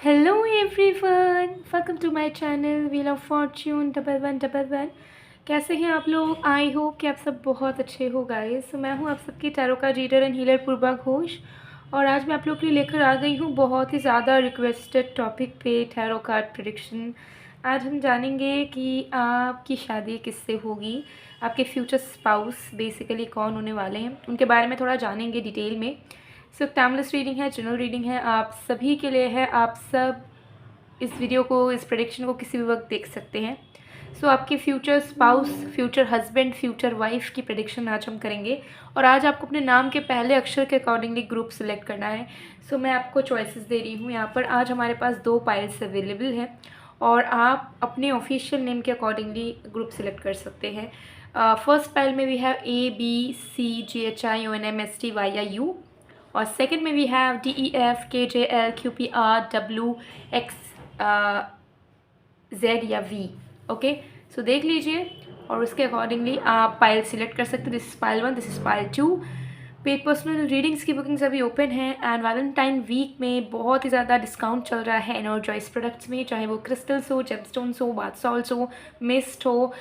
Hello everyone, welcome to my channel Wheel of Fortune 1111। कैसे हैं आप लोग? आई होप कि आप सब बहुत अच्छे हो गाइस। मैं हूं आप सबकी टैरो का रीडर एंड हीलर पूर्वा घोष, और आज मैं आप लोग के लिए लेकर आ गई हूं बहुत ही ज़्यादा रिक्वेस्टेड टॉपिक पे टैरो कार्ड प्रेडिक्शन। आज हम जानेंगे कि आपकी शादी किससे होगी, आपके फ्यूचर स्पाउस बेसिकली कौन होने वाले हैं, उनके बारे में थोड़ा जानेंगे डिटेल में। सिर्फ टाइमलेस रीडिंग है, जनरल रीडिंग है, आप सभी के लिए है। आप सब इस वीडियो को, इस प्रेडिक्शन को किसी भी वक्त देख सकते हैं। आपके future spouse, future husband, future wife की प्रेडिक्शन आज हम करेंगे, और आज आपको अपने नाम के पहले अक्षर के अकॉर्डिंगली ग्रुप सेलेक्ट करना है। मैं आपको चॉइसेस दे रही हूँ यहाँ पर। आज हमारे पास 2 पाइल्स अवेलेबल हैं, और आप अपने ऑफिशियल नेम के अकॉर्डिंगली ग्रुप सेलेक्ट कर सकते हैं। फर्स्ट पाइल में वी हैव ABCGHIONMSTYU, और सेकंड में वी हैव DEFKJLQPRWXZ या V। ओके, सो देख लीजिए, और उसके अकॉर्डिंगली आप पाइल सिलेक्ट कर सकते हैं। This is pile 1, this is pile 2। Paid personal readings की बुकिंग्स अभी ओपन है, एंड वैलेंटाइन वीक में बहुत ही ज़्यादा डिस्काउंट चल रहा है एनर्जाइज प्रोडक्ट्स में, चाहे वो क्रिस्टल्स हो, जेमस्टोन्स हो, बाथ सॉल्ट्स हो, मिस्ट हो,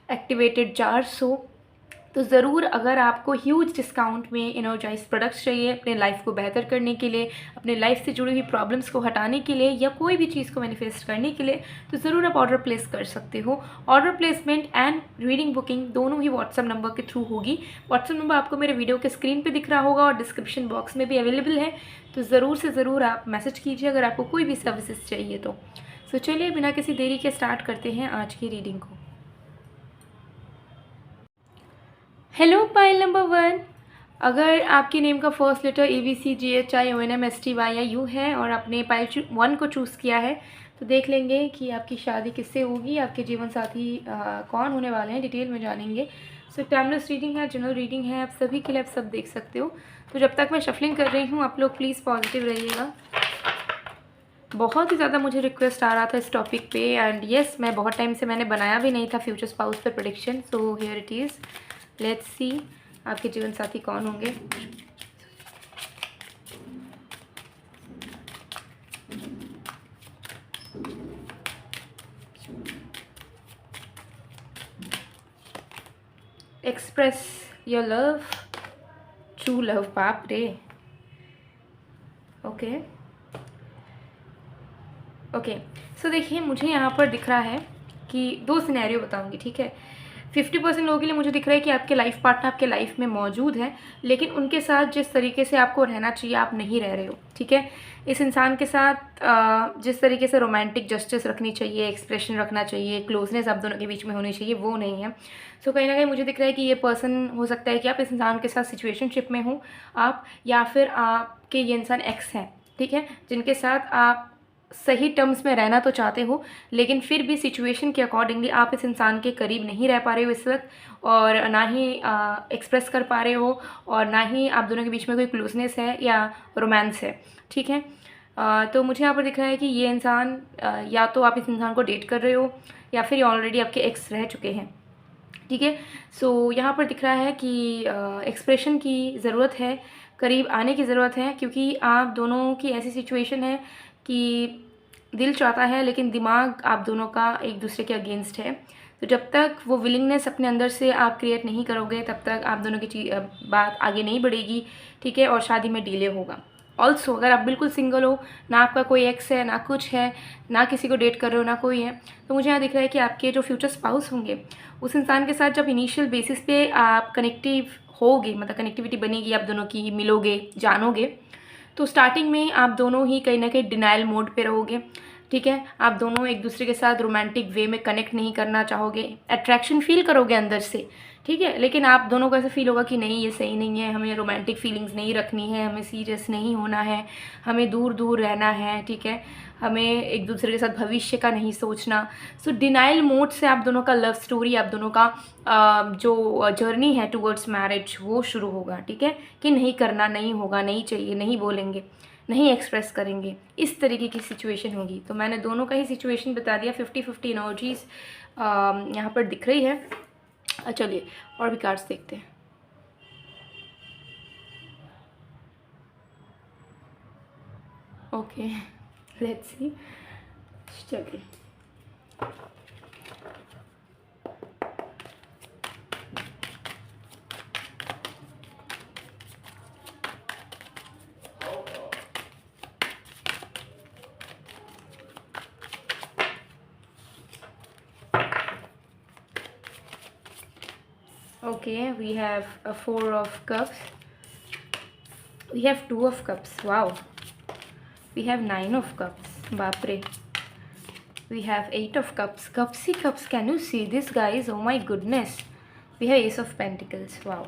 एक्टिवेटेड जार्स हो। तो ज़रूर, अगर आपको ह्यूज डिस्काउंट में एनर्जाइज प्रोडक्ट्स चाहिए अपने लाइफ को बेहतर करने के लिए, अपने लाइफ से जुड़ी हुई प्रॉब्लम्स को हटाने के लिए, या कोई भी चीज़ को मैनिफेस्ट करने के लिए, तो ज़रूर आप ऑर्डर प्लेस कर सकते हो। Order placement and reading booking दोनों ही व्हाट्सअप नंबर के थ्रू होगी। व्हाट्सअप नंबर आपको मेरे वीडियो के स्क्रीन पर दिख रहा होगा, और डिस्क्रिप्शन बॉक्स में भी अवेलेबल है। तो ज़रूर से ज़रूर आप मैसेज कीजिए अगर आपको कोई भी सर्विसेज चाहिए तो। चलिए, बिना किसी देरी के स्टार्ट करते हैं आज की रीडिंग को। हेलो पाइल नंबर 1, अगर आपके नेम का फर्स्ट लेटर ABCGHIONMSTY या U है, और आपने पाइल 1 को चूज़ किया है, तो देख लेंगे कि आपकी शादी किससे होगी, आपके जीवन साथी कौन होने वाले हैं, डिटेल में जानेंगे। टाइमलेस रीडिंग है, जनरल रीडिंग है, आप सभी के लिए, आप सब देख सकते हो। तो जब तक मैं शफलिंग कर रही हूँ, आप लोग प्लीज़ पॉजिटिव रहिएगा। बहुत ही ज़्यादा मुझे रिक्वेस्ट आ रहा था इस टॉपिक पे, एंड येस, मैं बहुत टाइम से मैंने बनाया भी नहीं था फ्यूचर स्पाउस पर prediction. So here it is, let's see आपके जीवन साथी कौन होंगे। Express your love, true love, बाप रे। ओके ओके, सो देखिए, मुझे यहाँ पर दिख रहा है कि 2 सिनेरियो बताऊंगी, ठीक है। 50% लोगों के लिए मुझे दिख रहा है कि आपके लाइफ पार्टनर आपके लाइफ में मौजूद है, लेकिन उनके साथ जिस तरीके से आपको रहना चाहिए आप नहीं रह रहे हो, ठीक है। इस इंसान के साथ जिस तरीके से रोमांटिक जस्टिस रखनी चाहिए, एक्सप्रेशन रखना चाहिए, क्लोजनेस आप दोनों के बीच में होनी चाहिए, वो नहीं है। कहीं ना कहीं मुझे दिख रहा है कि ये पर्सन, हो सकता है कि आप इस इंसान के साथ सिचुएशनशिप में हो आप, या फिर आपके ये इंसान एक्स हैं, ठीक है, जिनके साथ आप सही टर्म्स में रहना तो चाहते हो, लेकिन फिर भी सिचुएशन के अकॉर्डिंगली आप इस इंसान के करीब नहीं रह पा रहे हो इस वक्त, और ना ही एक्सप्रेस कर पा रहे हो, और ना ही आप दोनों के बीच में कोई क्लोजनेस है या रोमांस है, ठीक है। तो मुझे यहाँ पर दिख रहा है कि ये इंसान, या तो आप इस इंसान को डेट कर रहे हो, या फिर ये ऑलरेडी आपके एक्स रह चुके हैं, ठीक है। यहाँ पर दिख रहा है कि एक्सप्रेशन की ज़रूरत है, करीब आने की ज़रूरत है, क्योंकि आप दोनों की ऐसी सिचुएशन है कि दिल चाहता है, लेकिन दिमाग आप दोनों का एक दूसरे के अगेंस्ट है। तो जब तक वो विलिंगनेस अपने अंदर से आप क्रिएट नहीं करोगे, तब तक आप दोनों की बात आगे नहीं बढ़ेगी, ठीक है, और शादी में डिले होगा। ऑल्सो, अगर आप बिल्कुल सिंगल हो, ना आपका कोई एक्स है, ना कुछ है, ना किसी को डेट कर रहे हो, ना कोई है, तो मुझे यहाँ दिख रहा है कि आपके जो फ्यूचर स्पाउस होंगे, उस इंसान के साथ जब इनिशियल बेसिस पे आप कनेक्टिव होगे, मतलब कनेक्टिविटी बनेगी, आप दोनों की मिलोगे, जानोगे, तो स्टार्टिंग में आप दोनों ही कहीं ना कहीं डिनाइल मोड पे रहोगे, ठीक है। आप दोनों एक दूसरे के साथ रोमांटिक वे में कनेक्ट नहीं करना चाहोगे, अट्रैक्शन फील करोगे अंदर से, ठीक है, लेकिन आप दोनों को ऐसा फील होगा कि नहीं, ये सही नहीं है, हमें रोमांटिक फीलिंग्स नहीं रखनी है, हमें सीरियस नहीं होना है, हमें दूर दूर रहना है, ठीक है, हमें एक दूसरे के साथ भविष्य का नहीं सोचना। डिनाइल मोड से आप दोनों का लव स्टोरी, आप दोनों का जो जर्नी है टूवर्ड्स मैरिज, वो शुरू होगा, ठीक है, कि नहीं करना, नहीं होगा, नहीं चाहिए, नहीं बोलेंगे, नहीं एक्सप्रेस करेंगे, इस तरीके की सिचुएशन होगी। तो मैंने दोनों का ही सिचुएशन बता दिया। 50-50 एनर्जीज यहाँ पर दिख रही है। चलिए और भी कार्ड्स देखते हैं। Okay, let's see. चलिए, okay, we have a 4 of cups, we have 2 of cups, wow, we have 9 of cups, बापरे, we have 8 of cups, cups he cups, can you see this guys, oh my goodness, we have Ace of Pentacles, wow.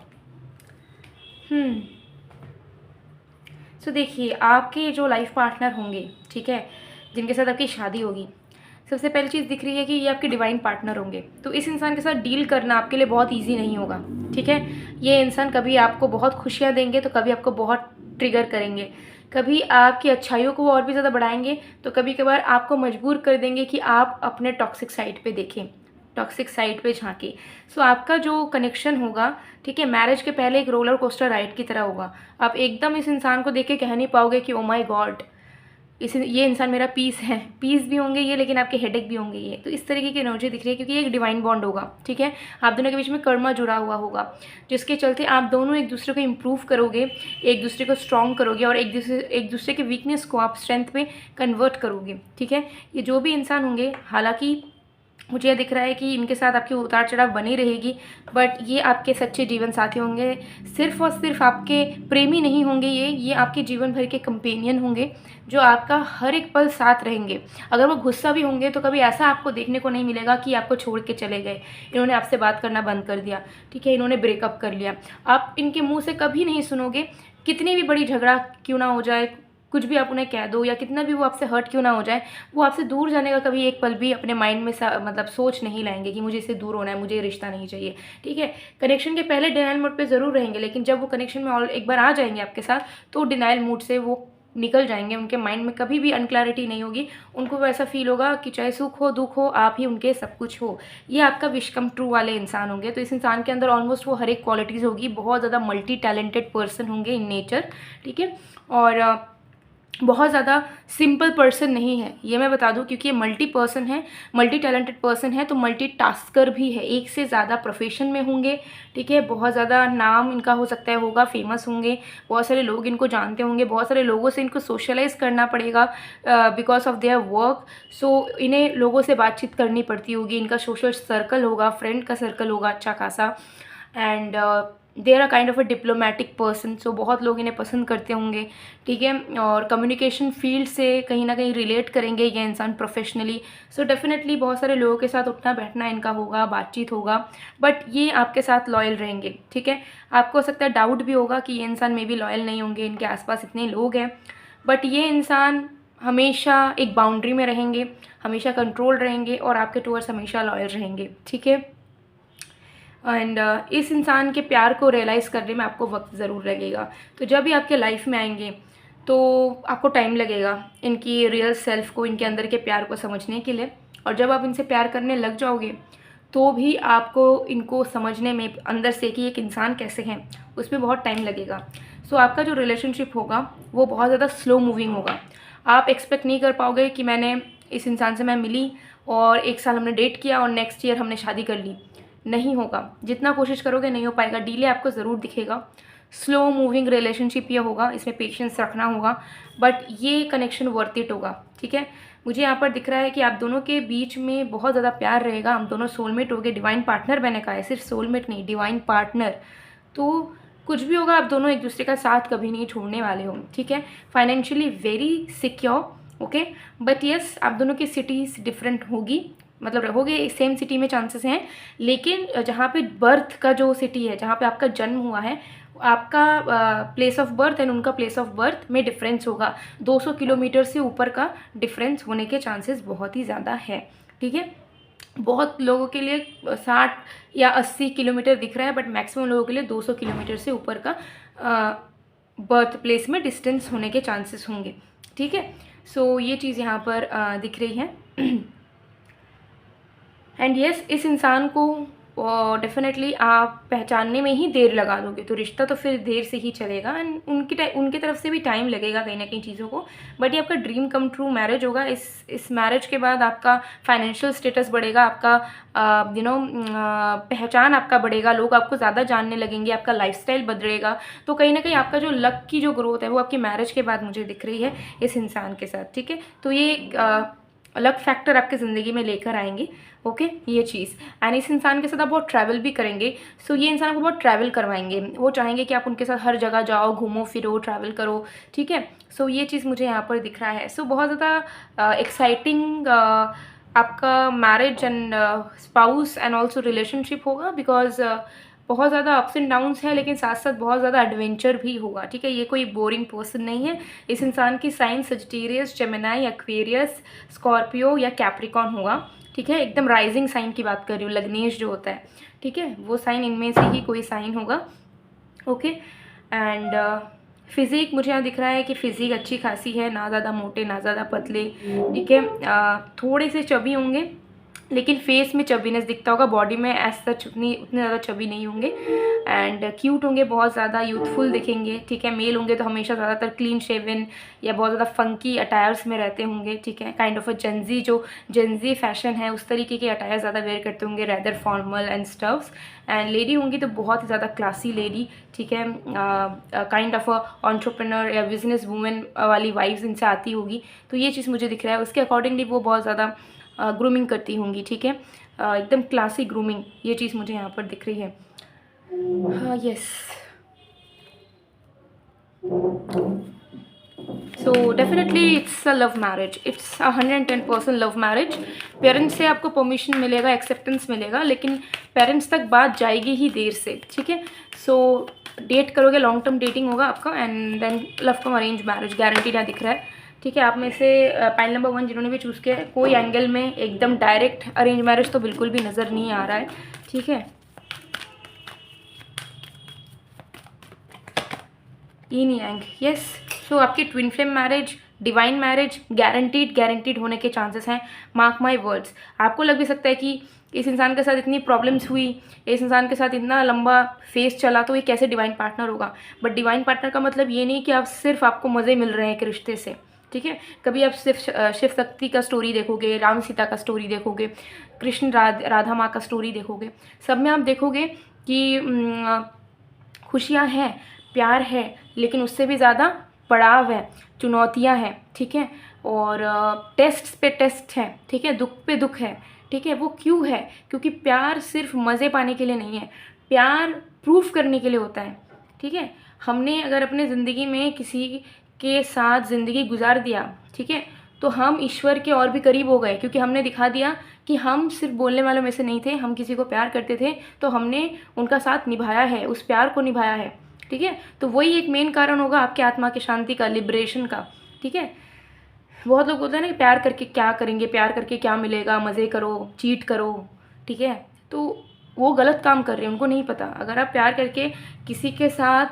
सो देखिए, आपके जो life partner होंगे, ठीक है, जिनके साथ आपकी शादी होगी, सबसे पहली चीज़ दिख रही है कि ये आपके डिवाइन पार्टनर होंगे। तो इस इंसान के साथ डील करना आपके लिए बहुत इजी नहीं होगा, ठीक है। ये इंसान कभी आपको बहुत खुशियाँ देंगे तो कभी आपको बहुत ट्रिगर करेंगे, कभी आपकी अच्छाइयों को वो और भी ज़्यादा बढ़ाएंगे तो कभी कभार आपको मजबूर कर देंगे कि आप अपने टॉक्सिक साइड पे देखें, टॉक्सिक साइड पे झांके। सो आपका जो कनेक्शन होगा, ठीक है, मैरिज के पहले एक रोलर कोस्टर राइड की तरह होगा। आप एकदम इस इंसान को देख के कह नहीं पाओगे कि ओ माय गॉड, ये इंसान मेरा पीस है, पीस भी होंगे ये, लेकिन आपके हेडेक भी होंगे ये। तो इस तरीके की एनर्जी दिख रही है क्योंकि ये एक डिवाइन बॉन्ड होगा, ठीक है। आप दोनों के बीच में कर्मा जुड़ा हुआ होगा, जिसके चलते आप दोनों एक दूसरे को इम्प्रूव करोगे, एक दूसरे को स्ट्रॉन्ग करोगे और एक दूसरे के वीकनेस को आप स्ट्रेंथ में कन्वर्ट करोगे, ठीक है। ये जो भी इंसान होंगे, हालांकि मुझे यह दिख रहा है कि इनके साथ आपकी उतार चढ़ाव बनी रहेगी, बट ये आपके सच्चे जीवन साथी होंगे। सिर्फ और सिर्फ आपके प्रेमी नहीं होंगे ये आपके जीवन भर के कंपेनियन होंगे, जो आपका हर एक पल साथ रहेंगे। अगर वो गुस्सा भी होंगे तो कभी ऐसा आपको देखने को नहीं मिलेगा कि आपको छोड़ के चले गए, इन्होंने आपसे बात करना बंद कर दिया, ठीक है, इन्होंने ब्रेकअप कर लिया। आप इनके मुँह से कभी नहीं सुनोगे, कितनी भी बड़ी झगड़ा क्यों ना हो जाए, कुछ भी आप उन्हें कह दो या कितना भी वो आपसे हर्ट क्यों ना हो जाए, वो आपसे दूर जाने का कभी एक पल भी अपने माइंड में मतलब सोच नहीं लाएंगे कि मुझे इससे दूर होना है, मुझे ये रिश्ता नहीं चाहिए, ठीक है। कनेक्शन के पहले डिनाइल मोड पे ज़रूर रहेंगे, लेकिन जब वो कनेक्शन में एक बार आ जाएंगे आपके साथ तो डिनाइल मोड से वो निकल जाएंगे। उनके माइंड में कभी भी अनक्लैरिटी नहीं होगी, उनको वैसा फील होगा कि चाहे सुख हो दुख हो आप ही उनके सब कुछ हो। ये आपका विश कम ट्रू वाले इंसान होंगे। तो इस इंसान के अंदर ऑलमोस्ट वो हर एक क्वालिटीज़ होगी, बहुत ज़्यादा मल्टी टैलेंटेड पर्सन होंगे इन नेचर, ठीक है। और बहुत ज़्यादा सिंपल पर्सन नहीं है, ये मैं बता दूं, क्योंकि ये मल्टी पर्सन है, मल्टी टैलेंटेड पर्सन है, तो मल्टी टास्कर भी है, एक से ज़्यादा प्रोफेशन में होंगे, ठीक है। बहुत ज़्यादा नाम इनका हो सकता है होगा, फेमस होंगे, बहुत सारे लोग इनको जानते होंगे, बहुत सारे लोगों से इनको सोशलाइज करना पड़ेगा because of their work. So इन्हें लोगों से बातचीत करनी पड़ती होगी, इनका सोशल सर्कल होगा, फ्रेंड का सर्कल होगा अच्छा खासा। And they are a kind of a diplomatic person, so बहुत लोग इन्हें पसंद करते होंगे, ठीक है। और कम्युनिकेशन फील्ड से कहीं ना कहीं रिलेट करेंगे ये इंसान प्रोफेशनली। सो डेफिनेटली बहुत सारे लोगों के साथ उठना बैठना इनका होगा, बातचीत होगा, बट ये आपके साथ लॉयल रहेंगे, ठीक है। आपको हो सकता है डाउट भी होगा कि ये इंसान मे बी लॉयल नहीं होंगे, इनके आसपास इतने लोग हैं, बट ये इंसान हमेशा एक बाउंड्री में रहेंगे, हमेशा कंट्रोल रहेंगे और आपके टूवर्ड्स हमेशा लॉयल रहेंगे, ठीक है। एंड इस इंसान के प्यार को रियलाइज़ करने में आपको वक्त ज़रूर लगेगा। तो जब भी आपके लाइफ में आएंगे तो आपको टाइम लगेगा इनकी रियल सेल्फ को, इनके अंदर के प्यार को समझने के लिए। और जब आप इनसे प्यार करने लग जाओगे तो भी आपको इनको समझने में अंदर से कि एक इंसान कैसे हैं उसमें बहुत टाइम लगेगा। सो आपका जो रिलेशनशिप होगा वो बहुत ज़्यादा स्लो मूविंग होगा। आप एक्सपेक्ट नहीं कर पाओगे कि मैंने इस इंसान से मैं मिली और 1 साल हमने डेट किया और नेक्स्ट ईयर हमने शादी कर ली, नहीं होगा। जितना कोशिश करोगे नहीं हो पाएगा, डिले आपको ज़रूर दिखेगा। स्लो मूविंग रिलेशनशिप ये होगा, इसमें पेशेंस रखना होगा, बट ये कनेक्शन वर्थ इट होगा, ठीक है। मुझे यहाँ पर दिख रहा है कि आप दोनों के बीच में बहुत ज़्यादा प्यार रहेगा, हम दोनों सोलमेट होंगे, डिवाइन पार्टनर मैंने कहा है, सिर्फ सोलमेट नहीं, डिवाइन पार्टनर। तो कुछ भी होगा आप दोनों एक दूसरे का साथ कभी नहीं छोड़ने वाले हो, ठीक है। Financially very secure, okay, but yes आप दोनों की सिटीज़ डिफरेंट होगी, मतलब रहोगे सेम सिटी में चांसेस हैं, लेकिन जहाँ पे बर्थ का जो सिटी है, जहाँ पे आपका जन्म हुआ है, आपका प्लेस ऑफ बर्थ एंड उनका प्लेस ऑफ बर्थ में डिफरेंस होगा। 200 किलोमीटर से ऊपर का डिफरेंस होने के चांसेस बहुत ही ज़्यादा है, ठीक है। बहुत लोगों के लिए 60 या 80 किलोमीटर दिख रहा है, बट मैक्सिमम लोगों के लिए 200 किलोमीटर से ऊपर का बर्थ प्लेस में डिस्टेंस होने के चांसेस होंगे, ठीक है। सो ये चीज़ यहाँ पर दिख रही है। एंड यस इस इंसान को और डेफ़िनेटली आप पहचानने में ही देर लगा दोगे, तो रिश्ता तो फिर देर से ही चलेगा एंड उनकी तरफ से भी टाइम लगेगा कहीं ना कहीं चीज़ों को। बट ये आपका ड्रीम कम ट्रू मैरिज होगा। इस मैरिज के बाद आपका फाइनेंशियल स्टेटस बढ़ेगा, आपका पहचान आपका बढ़ेगा, लोग आपको ज़्यादा जानने लगेंगे, आपका लाइफस्टाइल बदलेगा। तो कहीं ना कहीं आपका जो लक की जो ग्रोथ है वो आपकी मैरिज के बाद मुझे दिख रही है इस इंसान के साथ, ठीक है। तो ये लक फैक्टर आपकी ज़िंदगी में लेकर आएंगे, ओके, ये चीज़। एंड इस इंसान के साथ आप बहुत ट्रैवल भी करेंगे। सो ये इंसान को बहुत ट्रैवल करवाएंगे, वो चाहेंगे कि आप उनके साथ हर जगह जाओ, घूमो फिरो, ट्रैवल करो, ठीक है। सो ये चीज़ मुझे यहाँ पर दिख रहा है। सो बहुत ज़्यादा एक्साइटिंग आपका marriage and spouse and also relationship होगा, बिकॉज बहुत ज़्यादा अप्स एंड डाउन्स है, लेकिन साथ साथ बहुत ज़्यादा एडवेंचर भी होगा, ठीक है। ये कोई बोरिंग पर्सन नहीं है। इस इंसान की sign Sagittarius, Gemini, Aquarius, Scorpio या कैप्रिकॉन होगा, ठीक है। एकदम राइजिंग साइन की बात कर रही हूँ, लग्नेश जो होता है, ठीक है, वो साइन इनमें से ही कोई साइन होगा, ओके। एंड फिज़िक मुझे यहाँ दिख रहा है कि फ़िज़िक अच्छी खासी है, ना ज़्यादा मोटे ना ज़्यादा पतले, ठीक है। थोड़े से चबी होंगे, लेकिन फेस में चबीनेस दिखता होगा, बॉडी में एज सच उतने ज़्यादा चबी नहीं होंगे। एंड क्यूट होंगे, बहुत ज़्यादा यूथफुल दिखेंगे, ठीक है। मेल होंगे तो हमेशा ज़्यादातर क्लीन शेवन या बहुत ज़्यादा फंकी अटायर्स में रहते होंगे, ठीक है। Kind of a Gen Z fashion है, उस तरीके के अटायर ज़्यादा वेयर करते होंगे, rather formal and stuffs. And lady होंगी तो बहुत ही ज़्यादा क्लासी लेडी, ठीक है। काइंड ऑफ अ एंटरप्रेन्योर या बिजनेस वूमेन वाली वाइब्स इनसे आती होगी, तो ये चीज़ मुझे दिख रहा है। उसके अकॉर्डिंगली वो बहुत ज़्यादा ग्रूमिंग करती होंगी, ठीक है, एकदम क्लासी ग्रूमिंग, ये चीज़ मुझे यहाँ पर दिख रही है। हाँ, yes. So definitely it's a love marriage, it's 110% love marriage. Parents से आपको परमिशन मिलेगा, एक्सेप्टेंस मिलेगा, लेकिन पेरेंट्स तक बात जाएगी ही देर से, ठीक है। सो डेट करोगे, लॉन्ग टर्म डेटिंग होगा आपका, and then love cum arrange marriage guaranteed यहाँ दिख रहा है, ठीक है। आप में से पाइल नंबर 1 जिन्होंने भी चूज़ किया है, कोई एंगल में एकदम डायरेक्ट अरेंज मैरिज तो बिल्कुल भी नज़र नहीं आ रहा है, ठीक है। यही एंग, यस। सो आपकी twin flame marriage, divine marriage guaranteed होने के चांसेस हैं, मार्क माई वर्ड्स। आपको लग भी सकता है कि इस इंसान के साथ इतनी प्रॉब्लम्स हुई, इस इंसान के साथ इतना लंबा फेस चला, तो ये कैसे डिवाइन पार्टनर होगा। बट डिवाइन पार्टनर का मतलब ये नहीं कि सिर्फ आपको मज़े मिल रहे हैं एक रिश्ते से, ठीक है। कभी आप सिर्फ शिव शक्ति का स्टोरी देखोगे, राम सीता का स्टोरी देखोगे, कृष्ण राधा माँ का स्टोरी देखोगे, सब में आप देखोगे कि खुशियाँ हैं, प्यार है, लेकिन उससे भी ज़्यादा पड़ाव है, चुनौतियाँ हैं, ठीक है। और टेस्ट पे टेस्ट है, ठीक है, दुख पे दुख है, ठीक है। वो क्यों है? क्योंकि प्यार सिर्फ मज़े पाने के लिए नहीं है, प्यार प्रूफ करने के लिए होता है, ठीक है। हमने अगर अपने ज़िंदगी में किसी के साथ ज़िंदगी गुजार दिया, ठीक है, तो हम ईश्वर के और भी करीब हो गए, क्योंकि हमने दिखा दिया कि हम सिर्फ बोलने वालों में से नहीं थे, हम किसी को प्यार करते थे, तो हमने उनका साथ निभाया है, उस प्यार को निभाया है, ठीक है। तो वही एक मेन कारण होगा आपके आत्मा की शांति का, लिबरेशन का, ठीक है। बहुत लोग बोलते हैं ना कि प्यार करके क्या करेंगे, प्यार करके क्या मिलेगा, मज़े करो, चीट करो, ठीक है। तो वो गलत काम कर रहे हैं, उनको नहीं पता। अगर आप प्यार करके किसी के साथ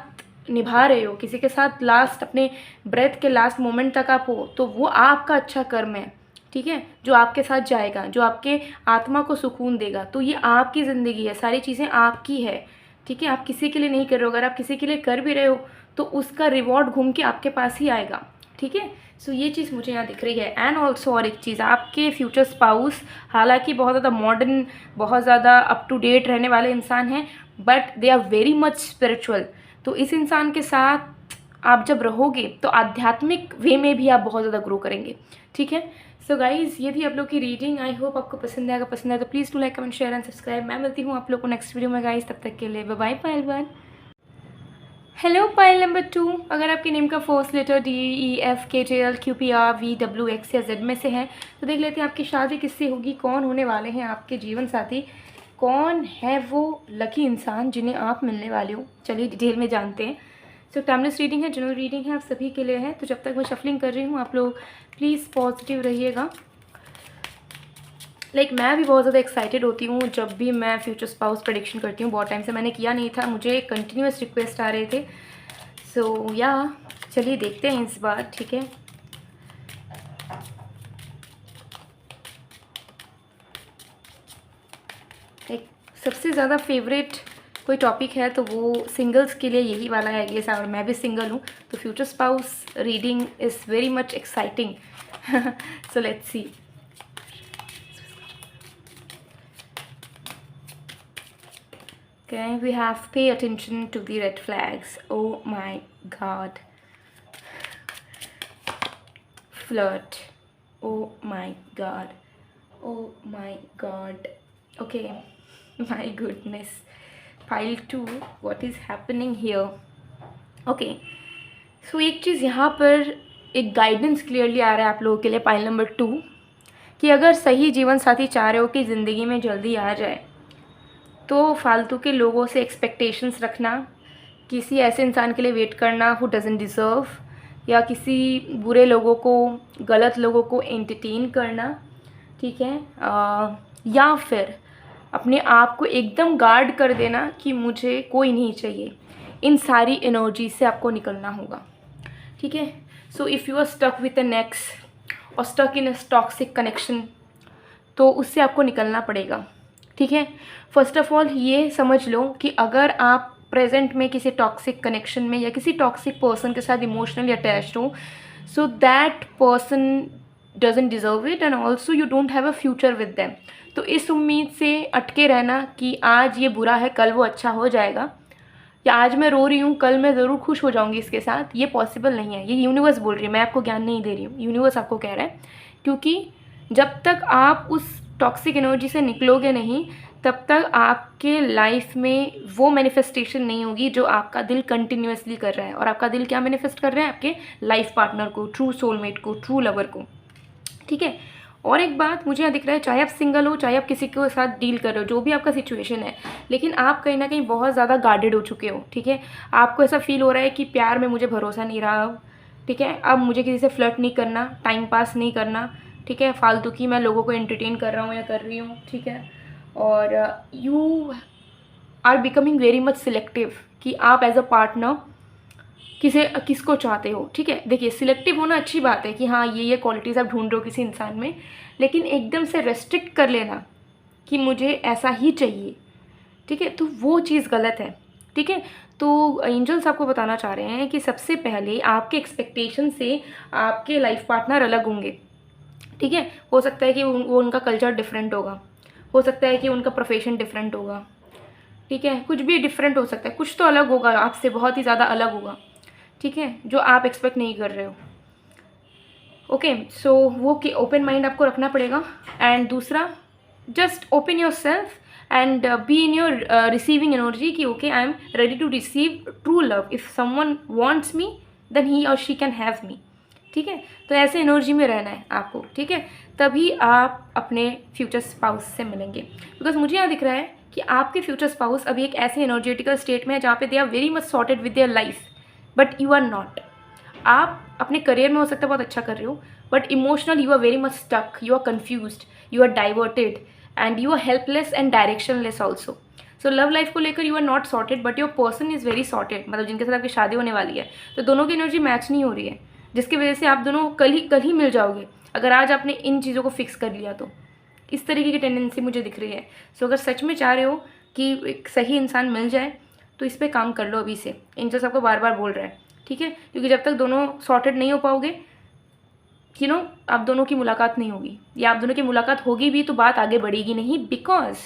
निभा रहे हो, किसी के साथ लास्ट अपने ब्रेथ के लास्ट मोमेंट तक आप हो, तो वो आपका अच्छा कर्म है, ठीक है, जो आपके साथ जाएगा, जो आपके आत्मा को सुकून देगा। तो ये आपकी ज़िंदगी है, सारी चीज़ें आपकी है, ठीक है। आप किसी के लिए नहीं कर रहे हो, अगर आप किसी के लिए कर भी रहे हो तो उसका रिवॉर्ड घूम के आपके पास ही आएगा, ठीक है। सो ये चीज़ मुझे यहाँ दिख रही है। एंड ऑल्सो और एक चीज़, आपके फ्यूचर स्पाउस हालांकि बहुत ज़्यादा मॉडर्न, बहुत ज़्यादा अप टू डेट रहने वाले इंसान हैं, but they are very much spiritual. तो इस इंसान के साथ आप जब रहोगे तो आध्यात्मिक वे में भी आप बहुत ज़्यादा ग्रो करेंगे, ठीक है। सो गाइज़, ये थी आप लोग की रीडिंग। आई होप आपको पसंद आएगा। पसंद आए तो please to like, comment, share and subscribe. मैं मिलती हूँ आप लोग को नेक्स्ट वीडियो में गाइज़, तब तक के लिए bye bye pile 1। Hello pile number 2, अगर आपके नेम का फर्स्ट लेटर DEFKJLQPRVWX या Z में से है तो देख लेते हैं आपकी शादी किससे होगी, कौन होने वाले हैं आपके जीवन साथी, कौन है वो लकी इंसान जिन्हें आप मिलने वाले हो। चलिए डिटेल में जानते हैं। सो टाइमलेस रीडिंग है, जनरल रीडिंग है, आप सभी के लिए है। तो जब तक मैं शफलिंग कर रही हूँ आप लोग प्लीज़ पॉजिटिव रहिएगा। मैं भी बहुत ज़्यादा एक्साइटेड होती हूँ जब भी मैं फ्यूचर स्पाउस प्रेडिक्शन करती हूँ। बहुत टाइम से मैंने किया नहीं था, मुझे कंटिन्यूस रिक्वेस्ट आ रहे थे। सो या चलिए देखते हैं इस बार, ठीक है। एक सबसे ज़्यादा फेवरेट कोई टॉपिक है तो वो सिंगल्स के लिए यही वाला है ये, और मैं भी सिंगल हूँ, तो future spouse reading is very much exciting. So let's C. Okay, we have pay attention to the red flags. Oh my god. Flirt. Oh my god. Oh my god. Okay. My goodness. Pile 2. What is happening here? Okay. So एक चीज़ यहाँ पर एक guidance clearly आ रहा है आप लोगों के लिए, पाइल नंबर 2, कि अगर सही जीवन साथी चाह रहे हो कि ज़िंदगी में जल्दी आ जाए तो फालतू के लोगों से एक्सपेक्टेशंस रखना, किसी ऐसे इंसान के लिए वेट करना हु डजंट डिज़र्व, या किसी बुरे लोगों को, गलत लोगों को एंटरटेन करना, ठीक है, या फिर अपने आप को एकदम गार्ड कर देना कि मुझे कोई नहीं चाहिए, इन सारी एनर्जी से आपको निकलना होगा. ठीक है. So if you are stuck with an ex और stuck in a toxic connection, तो उससे आपको निकलना पड़ेगा. ठीक है. फर्स्ट ऑफ ऑल ये समझ लो कि अगर आप प्रेजेंट में किसी टॉक्सिक कनेक्शन में या किसी टॉक्सिक पर्सन के साथ इमोशनली अटैच्ड हो, so that person doesn't deserve it and also you don't have a future with them. तो इस उम्मीद से अटके रहना कि आज ये बुरा है कल वो अच्छा हो जाएगा, या आज मैं रो रही हूँ कल मैं ज़रूर खुश हो जाऊँगी इसके साथ, ये पॉसिबल नहीं है. ये यूनिवर्स बोल रही है, मैं आपको ज्ञान नहीं दे रही हूँ, यूनिवर्स आपको कह रहा है. क्योंकि जब तक आप उस टॉक्सिक एनर्जी से निकलोगे नहीं, तब तक आपके लाइफ में वो मैनिफेस्टेशन नहीं होगी जो आपका दिल कंटिन्यूसली कर रहा है. और आपका दिल क्या मैनिफेस्ट कर रहा है? आपके लाइफ पार्टनर को, ट्रू सोलमेट को, ट्रू लवर को. ठीक है. और एक बात मुझे यहाँ दिख रहा है, चाहे आप सिंगल हो, चाहे आप किसी के साथ डील कर रहे हो, जो भी आपका सिचुएशन है, लेकिन आप कहीं ना कहीं बहुत ज़्यादा गार्डेड हो चुके हो. ठीक है. आपको ऐसा फील हो रहा है कि प्यार में मुझे भरोसा नहीं रहा अब. ठीक है. अब मुझे किसी से फ्लर्ट नहीं करना, टाइम पास नहीं करना. ठीक है. फालतू की मैं लोगों को एंटरटेन कर रहा हूँ या कर रही हूँ. ठीक है. और you are becoming very much selective कि आप एज अ पार्टनर किसको चाहते हो. ठीक है. देखिए, सिलेक्टिव होना अच्छी बात है कि हाँ ये क्वालिटीज़ आप ढूंढ रहे हो किसी इंसान में, लेकिन एकदम से रेस्ट्रिक्ट कर लेना कि मुझे ऐसा ही चाहिए, ठीक है, तो वो चीज़ गलत है. ठीक है. तो एंजल्स आपको बताना चाह रहे हैं कि सबसे पहले आपके एक्सपेक्टेशन से आपके लाइफ पार्टनर अलग होंगे. ठीक है. हो सकता है कि वो उनका कल्चर डिफरेंट होगा, हो सकता है कि उनका प्रोफेशन डिफरेंट होगा. ठीक है. कुछ भी डिफरेंट हो सकता है, कुछ तो अलग होगा आपसे, बहुत ही ज़्यादा अलग होगा. ठीक है. जो आप एक्सपेक्ट नहीं कर रहे हो. ओके. सो वो ओपन माइंड आपको रखना पड़ेगा. एंड दूसरा, just open yourself and be in your receiving energy कि okay I am ready to receive true love. If someone wants me then he और शी कैन हैव मी. ठीक है. तो ऐसे एनर्जी में रहना है आपको. ठीक है. तभी आप अपने फ्यूचर स्पाउस से मिलेंगे. बिकॉज मुझे यहाँ दिख रहा है कि आपके फ्यूचर स्पाउस अभी एक ऐसे एनर्जेटिकल स्टेट में है जहाँ पे they are very much sorted with their life, but you are not. आप अपने करियर में हो सकता है बहुत अच्छा कर रहे हो, but emotional you are very much stuck, you are confused, you are diverted and you are helpless and directionless also. So love life को लेकर you are not sorted, but your person is very sorted. मतलब जिनके साथ आपकी शादी होने वाली है, तो दोनों की एनर्जी मैच नहीं हो रही है, जिसकी वजह से आप दोनों कल ही मिल जाओगे अगर आज आपने इन चीज़ों को फिक्स कर लिया तो. इस तरीके की टेंडेंसी मुझे दिख रही है. सो अगर सच में चाह रहे हो कि एक सही इंसान मिल जाए तो इस पर काम कर लो अभी से. एंजल्स आपको बार बार बोल रहा है. ठीक है. क्योंकि जब तक दोनों सॉर्टेड नहीं हो पाओगे, आप दोनों की मुलाकात नहीं होगी, या आप दोनों की मुलाकात होगी भी तो बात आगे बढ़ेगी नहीं, बिकॉज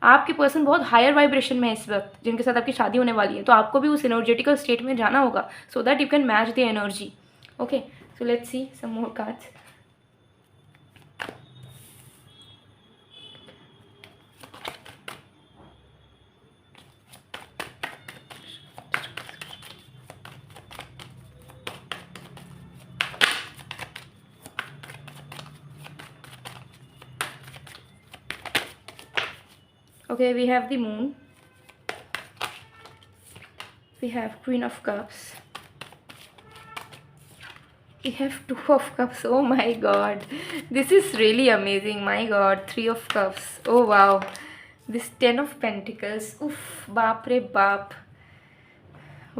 आपके पर्सन बहुत हायर वाइब्रेशन में है इस वक्त, जिनके साथ आपकी शादी होने वाली है. तो आपको भी उस एनर्जेटिकल स्टेट में जाना होगा so that you can match the energy. Okay. So let's see some more cards. Okay, we have the moon, we have Queen of Cups, we have Two of Cups. Oh my god, this is really amazing. My god, Three of Cups. Oh wow, this Ten of Pentacles. Oof, baap re baap.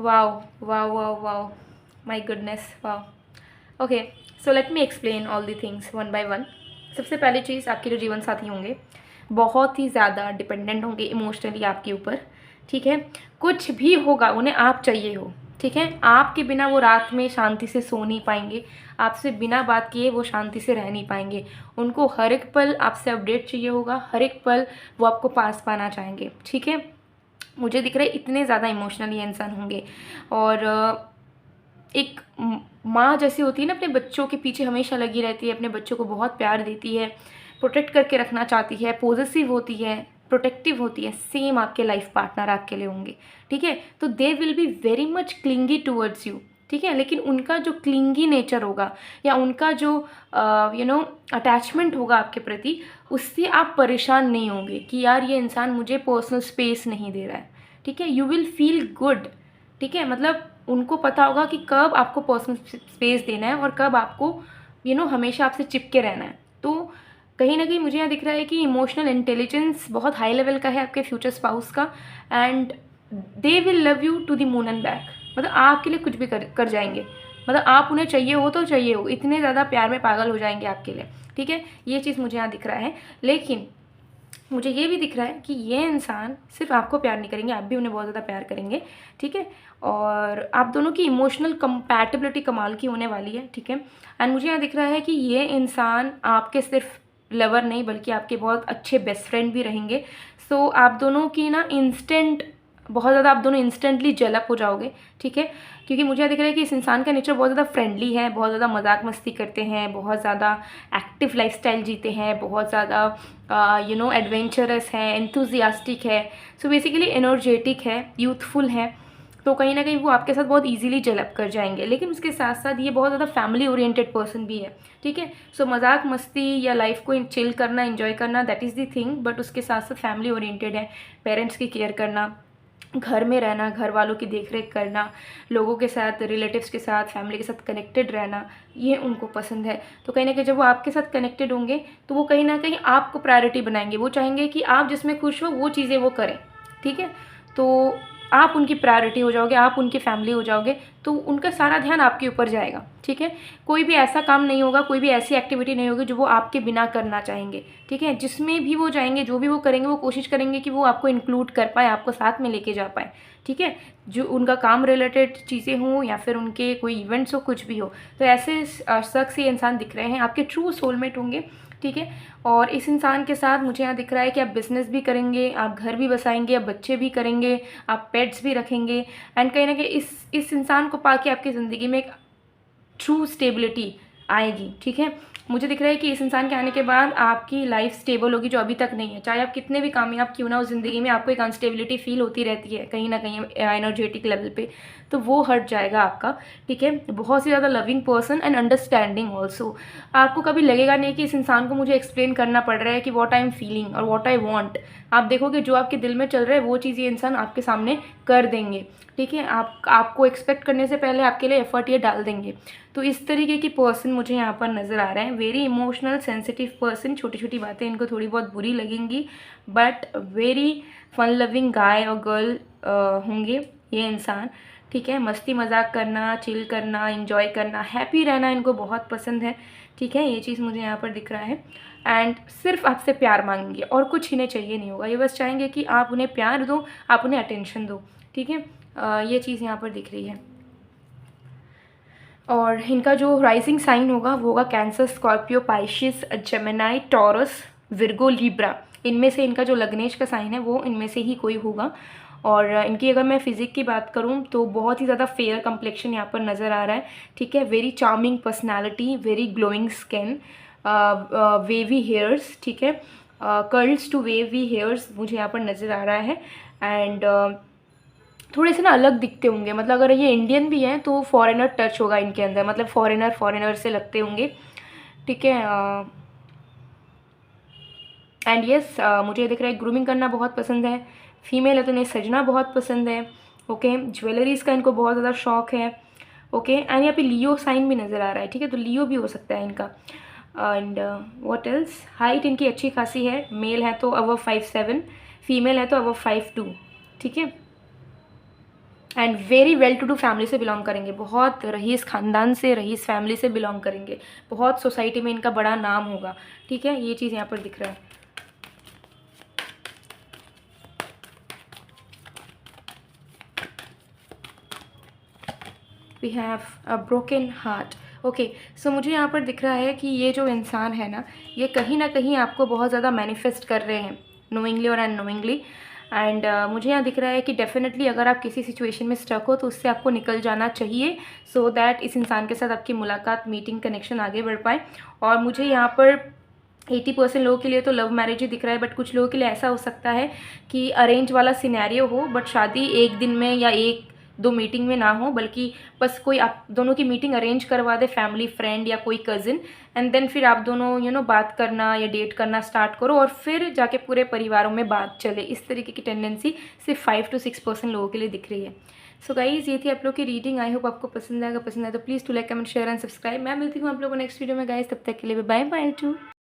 Wow, wow, wow, wow. My goodness, wow. Okay, so let me explain all the things one by one. सबसे पहली चीज़, आपके जो जीवन साथी होंगे बहुत ही ज़्यादा dependent होंगे इमोशनली आपके ऊपर, ठीक है। कुछ भी होगा उन्हें आप चाहिए हो, ठीक है। आपके बिना वो रात में शांति से सो नहीं पाएंगे, आपसे बिना बात किए वो शांति से रह नहीं पाएंगे। उनको हर एक पल आपसे अपडेट चाहिए होगा, हर एक पल वो आपको पास पाना चाहेंगे, ठीक है। मुझे दिख रहा है इतने ज़्यादा इमोशनली इंसान होंगे। और एक माँ जैसी होती है ना, अपने बच्चों के पीछे हमेशा लगी रहती है, अपने बच्चों को बहुत प्यार देती है, प्रोटेक्ट करके रखना चाहती है, पॉजेसिव होती है, प्रोटेक्टिव होती है, सेम आपके लाइफ पार्टनर आपके लिए होंगे, ठीक है। तो they will be very much clingy towards you, ठीक है। लेकिन उनका जो क्लिंगी नेचर होगा या उनका जो अटैचमेंट होगा आपके प्रति, उससे आप परेशान नहीं होंगे कि यार ये इंसान मुझे पर्सनल स्पेस नहीं दे रहा है, ठीक है। यू विल फील गुड, ठीक है। मतलब उनको पता होगा कि कब आपको पर्सनल स्पेस देना है और कब आपको हमेशा आपसे चिपके रहना है। तो कहीं ना कहीं मुझे यहाँ दिख रहा है कि इमोशनल इंटेलिजेंस बहुत हाई लेवल का है आपके फ्यूचर स्पाउस का, and they will love you to the moon and back. मतलब आपके लिए कुछ भी कर जाएंगे, मतलब आप उन्हें चाहिए हो तो चाहिए हो, इतने ज़्यादा प्यार में पागल हो जाएंगे आपके लिए, ठीक है। ये चीज़ मुझे यहाँ दिख रहा है। लेकिन मुझे ये भी दिख रहा है कि ये इंसान सिर्फ आपको प्यार नहीं करेंगे, आप भी उन्हें बहुत ज़्यादा प्यार करेंगे, ठीक है। और आप दोनों की इमोशनल कंपैटिबिलिटी कमाल की होने वाली है, ठीक है। एंड मुझे यहाँ दिख रहा है कि ये इंसान आपके सिर्फ लवर नहीं बल्कि आपके बहुत अच्छे बेस्ट फ्रेंड भी रहेंगे। सो आप दोनों की ना बहुत ज़्यादा आप दोनों इंस्टेंटली जेलअप हो जाओगे, ठीक है। क्योंकि मुझे यहाँ दिख रहा है कि इस इंसान का नेचर बहुत ज़्यादा फ्रेंडली है, बहुत ज़्यादा मजाक मस्ती करते हैं, बहुत ज़्यादा एक्टिव लाइफस्टाइल जीते हैं, बहुत ज़्यादा एडवेंचरस है, एंथुजियास्टिक है, सो बेसिकली एनर्जेटिक है, यूथफुल है। तो कहीं ना कहीं वो आपके साथ बहुत इजीली जेलअप कर जाएंगे। लेकिन उसके साथ साथ ये बहुत ज़्यादा फैमिली ओरिएंटेड पर्सन भी है, ठीक है। सो मजाक मस्ती या लाइफ को चिल करना, एंजॉय करना, that is the thing, but उसके साथ साथ फैमिली ओरिएंटेड है। पेरेंट्स की केयर करना, घर में रहना, घर वालों की देखरेख करना, लोगों के साथ, रिलेटिव्स के साथ, फैमिली के साथ कनेक्टेड रहना, ये उनको पसंद है। तो कहीं ना कहीं जब वो आपके साथ कनेक्टेड होंगे तो वो कहीं ना कहीं आपको प्रायोरिटी बनाएंगे। वो चाहेंगे कि आप जिसमें खुश हो वो चीज़ें वो करें, ठीक है। तो आप उनकी प्रायोरिटी हो जाओगे, आप उनकी फैमिली हो जाओगे, तो उनका सारा ध्यान आपके ऊपर जाएगा, ठीक है। कोई भी ऐसा काम नहीं होगा, कोई भी ऐसी एक्टिविटी नहीं होगी जो वो आपके बिना करना चाहेंगे, ठीक है। जिसमें भी वो जाएंगे, जो भी वो करेंगे, वो कोशिश करेंगे कि वो आपको इंक्लूड कर पाए, आपको साथ में लेके जा पाए, ठीक है। जो उनका काम रिलेटेड चीज़ें हों या फिर उनके कोई इवेंट्स हो, कुछ भी हो, तो ऐसे शख्स ये इंसान दिख रहे हैं आपके ट्रू सोलमेट होंगे, ठीक है। और इस इंसान के साथ मुझे यहाँ दिख रहा है कि आप बिज़नेस भी करेंगे, आप घर भी बसाएंगे, आप बच्चे भी करेंगे, आप पेट्स भी रखेंगे। एंड कहीं ना कहीं इस इंसान को पाके आपकी ज़िंदगी में एक ट्रू स्टेबिलिटी आएगी, ठीक है। मुझे दिख रहा है कि इस इंसान के आने के बाद आपकी लाइफ स्टेबल होगी, जो अभी तक नहीं है। चाहे आप कितने भी कामयाब क्यों ना हो ज़िंदगी में, आपको एक अनस्टेबिलिटी फील होती रहती है कहीं ना कहीं एनर्जेटिक लेवल पे, तो वो हट जाएगा आपका, ठीक है। बहुत ही ज़्यादा loving person and understanding also. आपको कभी लगेगा नहीं कि इस इंसान को मुझे एक्सप्लेन करना पड़ रहा है कि वॉट आई एम फीलिंग और वॉट आई वॉन्ट। आप देखोगे जो आपके दिल में चल रहा है वो चीज़ ये इंसान आपके सामने कर देंगे, ठीक है। आपको एक्सपेक्ट करने से पहले आपके लिए एफर्ट ये डाल देंगे। तो इस तरीके की पर्सन मुझे यहाँ पर नज़र आ रहे हैं। वेरी इमोशनल सेंसिटिव पर्सन, छोटी छोटी बातें इनको थोड़ी बहुत बुरी लगेंगी, but very fun loving guy और गर्ल होंगे ये इंसान, ठीक है। मस्ती मजाक करना, चिल करना, इंजॉय करना, हैप्पी रहना इनको बहुत पसंद है, ठीक है। ये चीज़ मुझे यहाँ पर दिख रहा है। एंड सिर्फ आपसे प्यार मांगेंगे और कुछ इन्हें चाहिए नहीं होगा। ये बस चाहेंगे कि आप उन्हें प्यार दो, आप उन्हें अटेंशन दो, ठीक है। ये चीज़ यहाँ पर दिख रही है। और इनका जो राइजिंग साइन होगा वो होगा Cancer, Scorpio, Pisces, Gemini, Taurus, Virgo, Libra. इनमें से इनका जो लग्नेश का साइन है वो इनमें से ही कोई होगा। और इनकी अगर मैं फिजिक की बात करूं तो बहुत ही ज़्यादा फेयर कम्प्लेक्शन यहाँ पर नज़र आ रहा है, ठीक है। Very charming personality, very glowing skin, wavy hairs, ठीक है। कर्ल्स टू वेवी हेयर्स मुझे यहाँ पर नज़र आ रहा है। एंड थोड़े से ना अलग दिखते होंगे, मतलब अगर ये इंडियन भी हैं तो फॉरेनर टच होगा इनके अंदर, मतलब फॉरेनर से लगते होंगे, ठीक है। एंड यस, मुझे दिख रहा है ग्रूमिंग करना बहुत पसंद है। फीमेल है तो इन्हें सजना बहुत पसंद है, ओके। ज्वेलरीज़ का इनको बहुत ज़्यादा शौक है, ओके। एंड यहाँ पे लियो साइन भी नज़र आ रहा है, ठीक है। तो लियो भी हो सकता है इनका। एंड व्हाट एल्स, हाइट इनकी अच्छी खासी है। मेल है तो अबव 5'7", फीमेल है तो अबव 5'2", ठीक है। And very well to do family से बिलोंग करेंगे, बहुत रईस ख़ानदान से, रईस फैमिली से बिलोंग करेंगे, बहुत सोसाइटी में इनका बड़ा नाम होगा, ठीक है। ये चीज़ यहाँ पर दिख रहा है। We have a broken heart. Okay, so मुझे यहाँ पर दिख रहा है कि ये जो इंसान है ना, ये कहीं ना कहीं आपको बहुत ज़्यादा मैनिफेस्ट कर रहे हैं, नोइंगली और अननोइंगली। एंड मुझे यहाँ दिख रहा है कि डेफिनेटली अगर आप किसी सिचुएशन में स्टक हो तो उससे आपको निकल जाना चाहिए, सो दैट इस इंसान के साथ आपकी मुलाकात, मीटिंग, कनेक्शन आगे बढ़ पाए। और मुझे यहाँ पर 80% लोगों के लिए तो लव मैरिज ही दिख रहा है, बट कुछ लोगों के लिए ऐसा हो सकता है कि अरेंज वाला सिनेरियो हो, बट शादी एक दिन में या एक दो मीटिंग में ना हो, बल्कि बस कोई आप दोनों की मीटिंग अरेंज करवा दे, फैमिली, फ्रेंड या कोई कज़िन, एंड देन फिर आप दोनों बात करना या डेट करना स्टार्ट करो और फिर जाके पूरे परिवारों में बात चले। इस तरीके की टेंडेंसी सिर्फ 5 to 6% लोगों के लिए दिख रही है। सो गाइज, ये थी आप लोग की रीडिंग। आई होप आपको पसंद आएगा। पसंद आए तो please to like, comment, share and subscribe. मैं मिलती हूँ आप लोगों को नेक्स्ट वीडियो में गाइज, तब तक के लिए बाय बाय टू।